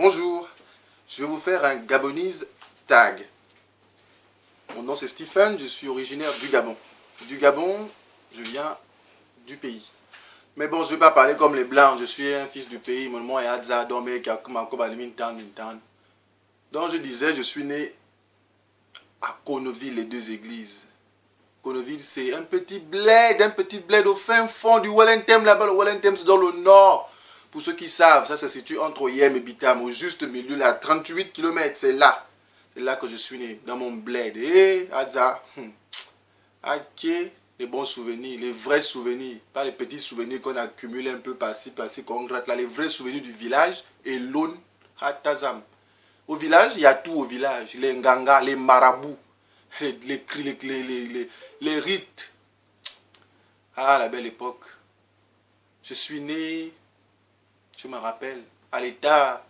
Bonjour, je vais vous faire un Gabonese tag. Mon nom c'est Stephen, je suis originaire du Gabon. Du Gabon, je viens du pays. Mais bon, je ne vais pas parler comme les Blancs, je suis un fils du pays. Mon nom est Adza Domé Mintan. Donc je disais, je suis né à Connoville, les deux églises. Connoville, c'est un petit bled au fin fond du Wellington, là-bas. Le Wellington, c'est dans le nord. Pour ceux qui savent, ça se situe entre Oyem et Bitam, au juste milieu, là, 38 km, c'est là. C'est là que je suis né, dans mon bled. Et Adza, ok, les bons souvenirs, les vrais souvenirs, pas les petits souvenirs qu'on accumule un peu par-ci, qu'on gratte là, les vrais souvenirs du village et l'Aune Hatazam. Au village, il y a tout au village, les ngangas, les marabouts, les rites. Ah, la belle époque. Je suis né, je me rappelle, à l'état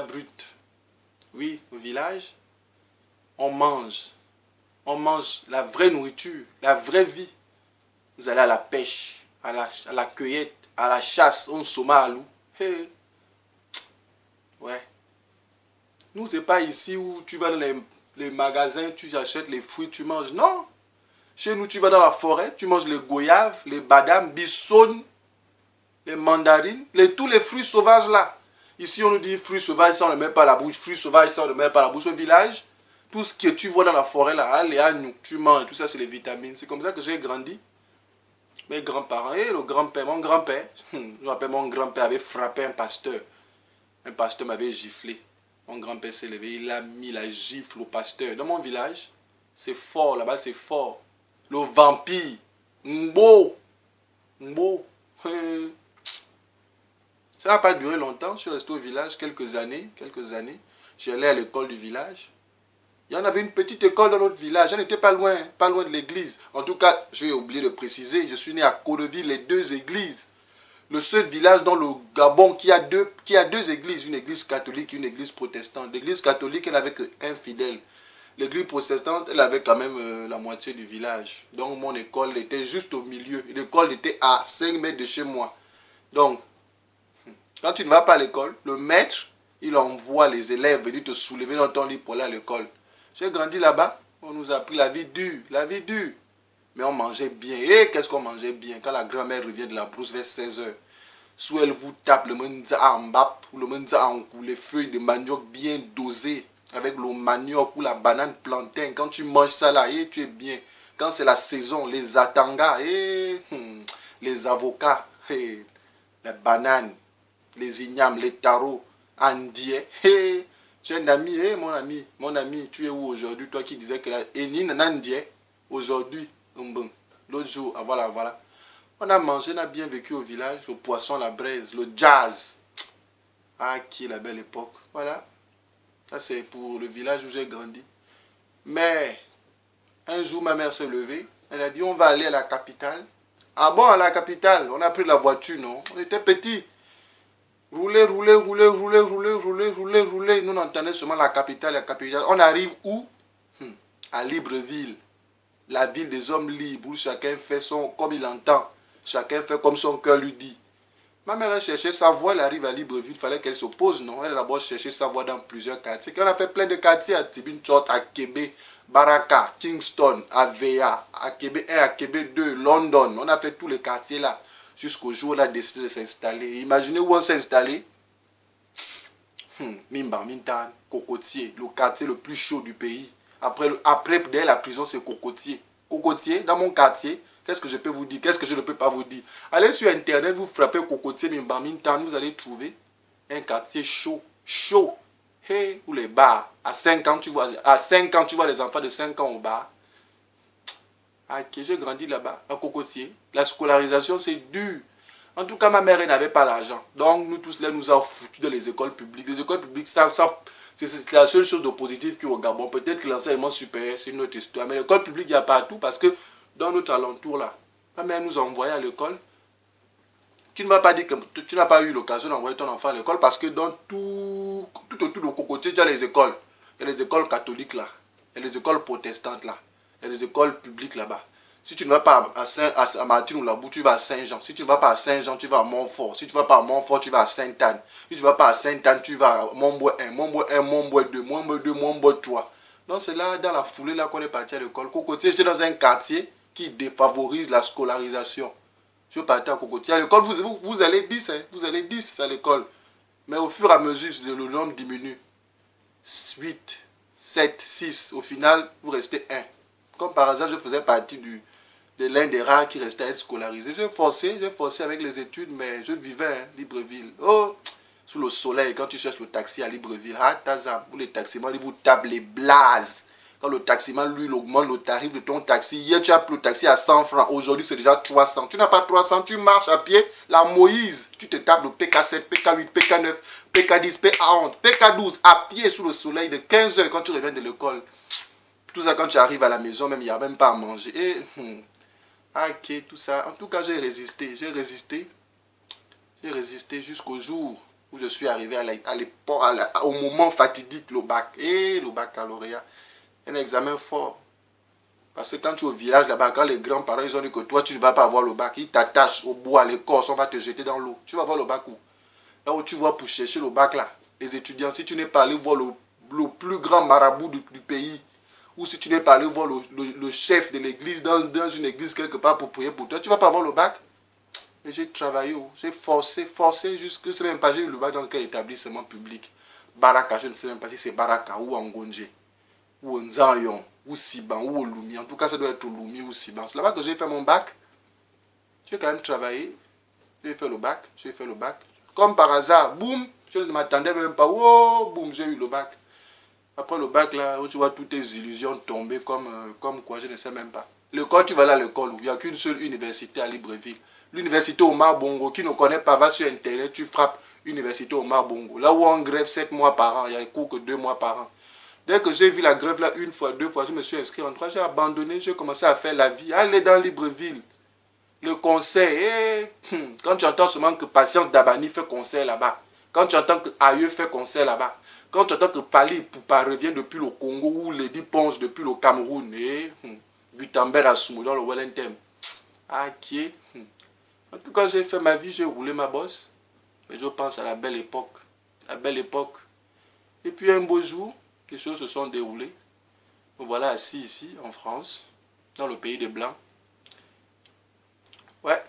brut. Oui, au village, on mange la vraie nourriture, la vraie vie. Vous allez à la pêche, à la cueillette, à la chasse, on soma à loup. Hey. Ouais. Nous, c'est pas ici où tu vas dans les magasins, tu achètes les fruits, tu manges. Non. Chez nous, tu vas dans la forêt, tu manges les goyaves, les badames, bissonnes, les mandarines, tous les fruits sauvages là. Ici, on nous dit fruits sauvages, ça on ne met pas à la bouche. Fruits sauvages, ça on ne met pas à la bouche. Au village, tout ce que tu vois dans la forêt là, les agneaux, tu manges, tout ça c'est les vitamines. C'est comme ça que j'ai grandi. Mes grands-parents, et le grand-père, mon grand-père, je rappelle mon grand-père avait frappé un pasteur. Un pasteur m'avait giflé. Mon grand-père s'est levé, il a mis la gifle au pasteur. Dans mon village, c'est fort, là-bas c'est fort. Le vampire, Mbo. Ça n'a pas duré longtemps, je suis resté au village quelques années. J'allais à l'école du village. Il y en avait une petite école dans notre village, elle n'était pas loin de l'église. En tout cas, j'ai oublié de préciser, je suis né à Connoville, les deux églises. Le seul village dans le Gabon qui a deux églises, une église catholique et une église protestante. L'église catholique, elle n'avait qu'un fidèle. L'église protestante, elle avait quand même la moitié du village. Donc mon école était juste au milieu. L'école était à 5 mètres de chez moi. Donc, quand tu ne vas pas à l'école, le maître, il envoie les élèves venir te soulever dans ton lit pour aller à l'école. J'ai grandi là-bas, on nous a appris la vie dure. Mais on mangeait bien. Et qu'est-ce qu'on mangeait bien quand la grand-mère revient de la brousse vers 16h. Soit elle vous tape le menza en mbap ou le menza en cou, les feuilles de manioc bien dosées avec le manioc ou la banane plantain. Quand tu manges ça là, et tu es bien. Quand c'est la saison, les atangas, les avocats, les bananes, les ignames, les tarots, andier. J'ai un ami, mon ami, tu es où aujourd'hui? Toi qui disais que la Enine Nandier, aujourd'hui, l'autre jour, voilà. On a mangé, on a bien vécu au village, le poisson, la braise, le jazz. Ah, qui est la belle époque. Voilà. Ça, c'est pour le village où j'ai grandi. Mais, un jour, ma mère s'est levée. Elle a dit, on va aller à la capitale. Ah bon, à la capitale? On a pris la voiture, non? On était petits. Rouler. Nous, on entendait seulement la capitale. On arrive où? À Libreville. La ville des hommes libres, où chacun fait comme il entend. Chacun fait comme son cœur lui dit. Ma mère a cherché sa voie, elle arrive à Libreville, il fallait qu'elle s'oppose, non? Elle a d'abord cherché sa voie dans plusieurs quartiers. On a fait plein de quartiers à Tibinchot, à Québec, Baraka, Kingston, Avea, à Québec 1, à Québec 2, London. On a fait tous les quartiers là, jusqu'au jour où on a décidé de s'installer. Imaginez où on s'est installé. Mimba, Mintan, Cocotier, le quartier le plus chaud du pays. Après derrière la prison, c'est Cocotier. Cocotier, dans mon quartier, qu'est-ce que je peux vous dire? Qu'est-ce que je ne peux pas vous dire? Allez sur Internet, vous frappez Cocotier, Mimba, Mintan, vous allez trouver un quartier chaud. Hey, où les bars. À 5 ans, tu vois les enfants de 5 ans au bar. Ah, ok, j'ai grandi là-bas, à Cocotier. La scolarisation, c'est dur. En tout cas, ma mère, elle n'avait pas l'argent. Donc, nous tous, là, nous avons foutu dans les écoles publiques. Les écoles publiques, c'est la seule chose de positif qu'il y a au Gabon. Peut-être que l'enseignement supérieur, c'est une autre histoire. Mais l'école publique, il y a partout parce que dans notre alentour, là, ma mère nous a envoyés à l'école. Tu ne m'as pas dit que tu n'as pas eu l'occasion d'envoyer ton enfant à l'école parce que dans tout autour de Cocotier, il y a les écoles. Il y a les écoles catholiques là. Il y a les écoles protestantes là. Il y a les écoles publiques là-bas. Si tu ne vas pas à Martine ou Labou, tu vas à Saint-Jean. Si tu ne vas pas à Saint-Jean, tu vas à Montfort. Si tu ne vas pas à Montfort, tu vas à Sainte-Anne. Si tu ne vas pas à Sainte-Anne, tu vas à Montbois 1, Montbois 1, Montbois 2, Montbois 2, Montbois 3. Donc c'est là, dans la foulée, là qu'on est parti à l'école. Cocotier, j'étais dans un quartier qui défavorise la scolarisation. Je partais à Cocotier. À l'école, vous allez 10, hein, vous allez 10 à l'école. Mais au fur et à mesure, le nombre diminue. 8, 7, 6. Au final, vous restez 1. Comme par hasard, je faisais partie de l'un des rares qui restait à être scolarisé. J'ai forcé avec les études, mais je vivais à Libreville. Oh, sous le soleil, quand tu cherches le taxi à Libreville, ah, Tazam, où les taximans, ils vous tapent les blazes. Quand le taximan, lui, il augmente le tarif de ton taxi. Hier, tu as pris le taxi à 100 francs. Aujourd'hui, c'est déjà 300. Tu n'as pas 300, tu marches à pied. La Moïse, tu te tapes le PK7, PK8, PK9, PK10, PK11, PK12, à pied sous le soleil de 15 heures quand tu reviens de l'école. Tout ça, quand tu arrives à la maison, même, il n'y a même pas à manger. Et, ok, tout ça. En tout cas, j'ai résisté. J'ai résisté jusqu'au jour où je suis arrivé à l'époque, au moment fatidique, le bac. Et le baccalauréat. Un examen fort. Parce que quand tu es au village là-bas, quand les grands-parents ils ont dit que toi tu ne vas pas avoir le bac, ils t'attachent au bois, à l'écorce, on va te jeter dans l'eau. Tu vas avoir le bac où? Là où tu vas pour chercher le bac là. Les étudiants, si tu n'es pas allé voir le plus grand marabout du pays, ou si tu n'es pas allé voir le chef de l'église dans une église quelque part pour prier pour toi, tu ne vas pas avoir le bac. Et j'ai travaillé, j'ai forcé jusque, je ne sais même pas, j'ai eu le bac dans quel établissement public. Baraka, je ne sais même pas si c'est Baraka ou Angonje, ou Nzayon, ou Siban, ou Olumi. En tout cas, ça doit être Olumi ou Siban. C'est là-bas que j'ai fait mon bac. J'ai quand même travaillé. J'ai fait le bac. Comme par hasard, boum, je ne m'attendais même pas. Oh, boum, j'ai eu le bac. Après le bac, là, où tu vois toutes tes illusions tomber comme quoi, je ne sais même pas. L'école, tu vas là à l'école, il n'y a qu'une seule université à Libreville. L'université Omar Bongo, qui ne connaît pas, va sur Internet, tu frappes université Omar Bongo. Là où on grève 7 mois par an, il y a des cours que 2 mois par an. Dès que j'ai vu la grève là, une fois, 2 fois, je me suis inscrit en 3, j'ai abandonné, j'ai commencé à faire la vie. Aller dans Libreville. Le conseil, quand tu entends seulement que Patience Dabani fait concert là-bas, quand tu entends que Aïeux fait concert là-bas, quand tu entends que Pali Poupa revient depuis le Congo ou Lady Ponge depuis le Cameroun, et Gutenberg Assumo dans le Wellington. Ok. En tout cas, j'ai fait ma vie, j'ai roulé ma bosse. Mais je pense à la belle époque. La belle époque. Et puis un beau jour, les choses se sont déroulées. Me voilà assis ici, en France, dans le pays des Blancs. Ouais,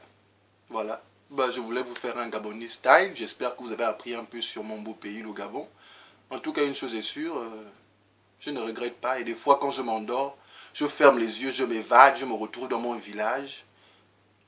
voilà. Ben, je voulais vous faire un Gabonese style. J'espère que vous avez appris un peu sur mon beau pays, le Gabon. En tout cas, une chose est sûre, je ne regrette pas. Et des fois, quand je m'endors, je ferme les yeux, je m'évade, je me retrouve dans mon village,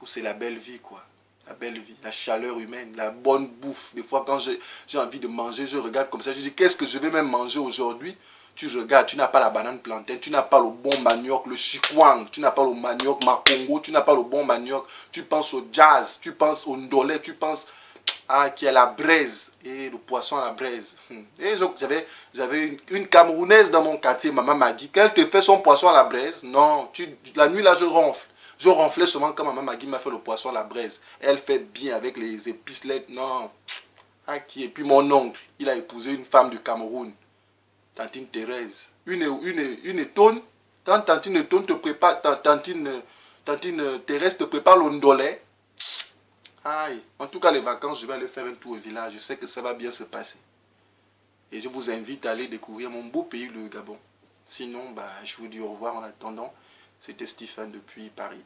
où c'est la belle vie, quoi. La belle vie, la chaleur humaine, la bonne bouffe. Des fois, quand j'ai envie de manger, je regarde comme ça, je dis, qu'est-ce que je vais même manger aujourd'hui? Tu regardes, tu n'as pas la banane plantain, tu n'as pas le bon manioc, le chikwang, tu n'as pas le manioc makongo, tu n'as pas le bon manioc, tu penses au jazz, tu penses au ndolé, tu penses qui est la braise, et le poisson à la braise. Et j'avais une Camerounaise dans mon quartier, maman m'a dit, qu'elle te fait son poisson à la braise? Non, la nuit là je ronfle. Je ronflais seulement quand maman Magui m'a fait le poisson à la braise. Elle fait bien avec les épices. Non. Et puis mon oncle, il a épousé une femme du Cameroun. Tantine Thérèse. Une étonne. Quand Tantine étonne te prépare, Tantine Thérèse te prépare le ndolé. Aïe. En tout cas, les vacances, je vais aller faire un tour au village. Je sais que ça va bien se passer. Et je vous invite à aller découvrir mon beau pays, le Gabon. Sinon, je vous dis au revoir en attendant. C'était Stephen depuis Paris.